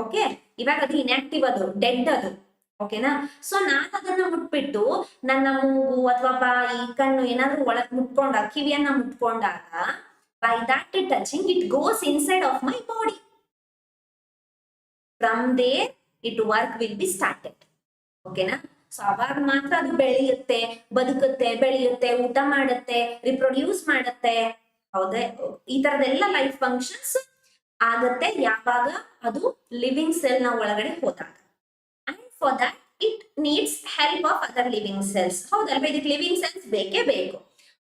A: ಓಕೆ, ಇವಾಗ ಅದು ಇನ್ಆಕ್ಟಿವ್, ಅದು ಡೆಡ್ ಅದು, ಓಕೆನಾ. ಸೊ ನಾನು ಅದನ್ನ ಮುಟ್ಬಿಟ್ಟು ನನ್ನ ಮೂಗು ಅಥವಾ ಬಾಯಿ, ಕಣ್ಣು ಏನಾದ್ರೂ ಒಳಗ್ ಮುಟ್ಕೊಂಡಾಗ, ಕಿವಿಯನ್ನ ಮುಟ್ಕೊಂಡಾಗ, by that touching it goes inside of my body. From there it work will be started. ಓಕೆನಾ? ಸೊ ಅವಾಗ ಮಾತ್ರ ಅದು ಬೆಳೆಯುತ್ತೆ, ಬದುಕುತ್ತೆ, ಬೆಳೆಯುತ್ತೆ, ಊಟ ಮಾಡುತ್ತೆ, ರಿಪ್ರೊಡ್ಯೂಸ್ ಮಾಡುತ್ತೆ. ಹೌದೇ? ಈ ತರದೆಲ್ಲ ಲೈಫ್ ಫಂಕ್ಷನ್ಸ್ ಆಗತ್ತೆ ಯಾವಾಗ ಅದು ಲಿವಿಂಗ್ ಸೆಲ್ ನ ಒಳಗಡೆ ಹೋದಾಗ. And for that it needs help of other living cells. ಹೌದಲ್ವಾ? ಇದಕ್ಕೆ ಲಿವಿಂಗ್ ಸೆಲ್ಸ್ ಬೇಕೇ ಬೇಕು.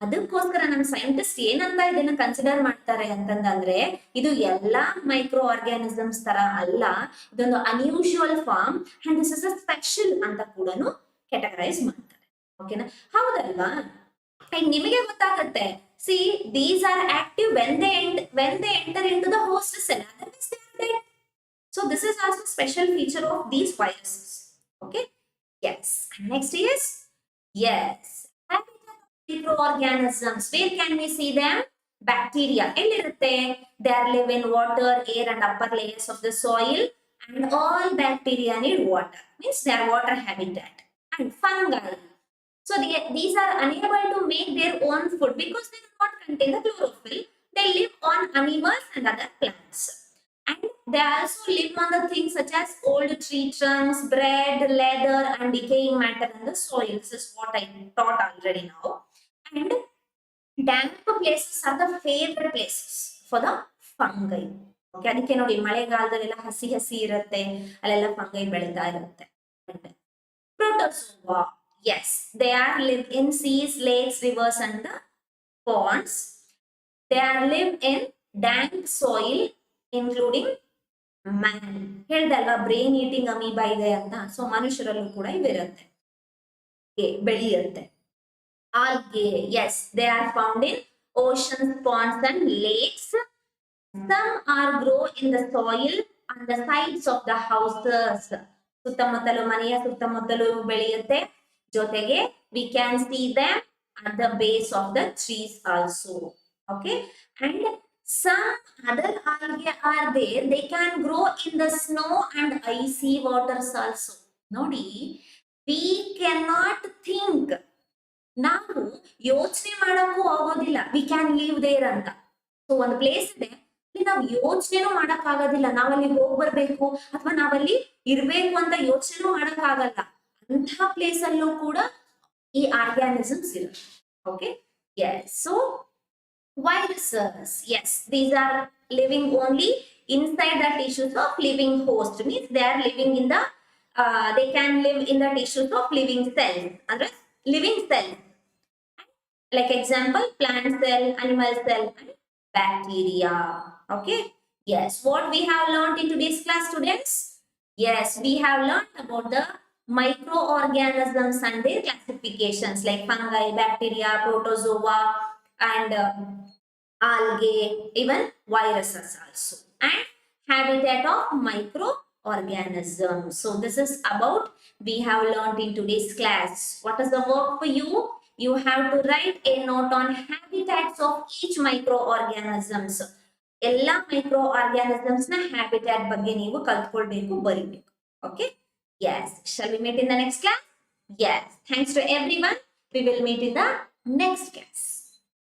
A: ಅದಕ್ಕೋಸ್ಕರ ನಮ್ಮ ಸೈಂಟಿಸ್ಟ್ ಏನಂತ ಇದನ್ನ ಕನ್ಸಿಡರ್ ಮಾಡ್ತಾರೆ ಅಂತಂದ್ರೆ, ಇದು ಎಲ್ಲಾ ಮೈಕ್ರೋ ಆರ್ಗ್ಯಾನಿಸಮ್ಸ್ ತರ ಅಲ್ಲ, ಇದೊಂದು unusual form and this is a special ಅಂತ ಕೂಡ ಕ್ಯಾಟಗರೈಸ್ ಮಾಡ್ತಾರೆ. ಓಕೆನಾ? ಹೌದಲ್ವಾ? ಈಗ ನಿಮಗೆ ಗೊತ್ತಾಗುತ್ತೆ. See, these are active when they enter into the host cell, otherwise they are dead. So this is also a special feature of these viruses. Okay? Yes. And next is, yes, microorganisms. Where can we see them? Bacteria. They are live in water, air and upper layers of the soil, and all bacteria need water. Means they are water habitat. And fungi. So these are unable to make their own food because they do not contain the chlorophyll. They live on animals and other plants. And they also live on the things such as old tree trunks, bread, leather, and decaying matter in the soil. This is what I taught already now. And damp places are the favorite places for the fungi. Okay, ಅದಕ್ಕೆ ನೋಡಿ ಮಳೆಗಾಲದಲ್ಲೆಲ್ಲ ಹಸಿ ಹಸಿ ಇರುತ್ತೆ, ಅಲ್ಲೆಲ್ಲ fungi ಬೆಳೀತಾ ಇರುತ್ತೆ. Protozoa, yes, they are live in seas, lakes, rivers, and the ponds. They are live in damp soil, including man. ಹೇಳ್ದಲ್ವಾ brain eating amoeba ಇದೆ ಅಂತ. ಸೊ ಮನುಷ್ಯರಲ್ಲೂ ಕೂಡ ಇವಿರುತ್ತೆ, ಬೆಳೆಯುತ್ತೆ. Algae, yes, they are found in oceans, ponds, and lakes. Some are grow in the soil on the sides of the houses. ಸುತ್ತಮುತ್ತಲು, ಮನೆಯ ಸುತ್ತಮುತ್ತಲು ಬೆಳೆಯುತ್ತೆ. ಜೊತೆಗೆ we can see them at the base of the trees also. Okay? And some other algae are there. They can grow in the snow and icy waters also. ನೋಡಿ, we cannot think. ನಾವು ಯೋಚನೆ ಮಾಡಕ್ಕೂ ಆಗೋದಿಲ್ಲ we can leave there ಅಂತ. So ಒಂದು place ಇದೆ, ನಾವು ಯೋಚನೆನೂ ಮಾಡಕ್ ಆಗೋದಿಲ್ಲ, ನಾವಲ್ಲಿ ಹೋಗ್ ಬರ್ಬೇಕು ಅಥವಾ ನಾವಲ್ಲಿ ಇರ್ಬೇಕು ಅಂತ ಯೋಚನೆ ಮಾಡಕ್ ಆಗಲ್ಲ. ಅಂತಹ ಪ್ಲೇಸ್ ಅಲ್ಲೂ ಕೂಡ ಈ ಆರ್ಗ್ಯಾನಿಸಮ್ಸ್ ಇರುತ್ತೆ. Okay, yes. So viruses, yes, these are living only inside the tissues of living host. Means they are living in the they can live in the tissues of living cells, ಅಂದ್ರೆ living cells. Like example, plant cell, animal cell, and bacteria. Okay, yes. What we have learned in today's class, students? Yes, we have learned about the microorganisms and their classifications like fungi, bacteria, protozoa, and algae, even viruses also, and habitat of microorganisms. So this is about we have learned in today's class. What is the work for you? You have to write a note on habitats of each microorganisms. ಎಲ್ಲ microorganisms ನ habitat ಬಗ್ಗೆ ನೀವು ಕಲ್ತ್ಕೊಳ್ಬೇಕು, ಬರೀಬೇಕು. Okay? Yes. Shall we meet in the next class? Yes. Thanks to everyone. We will meet in the next class.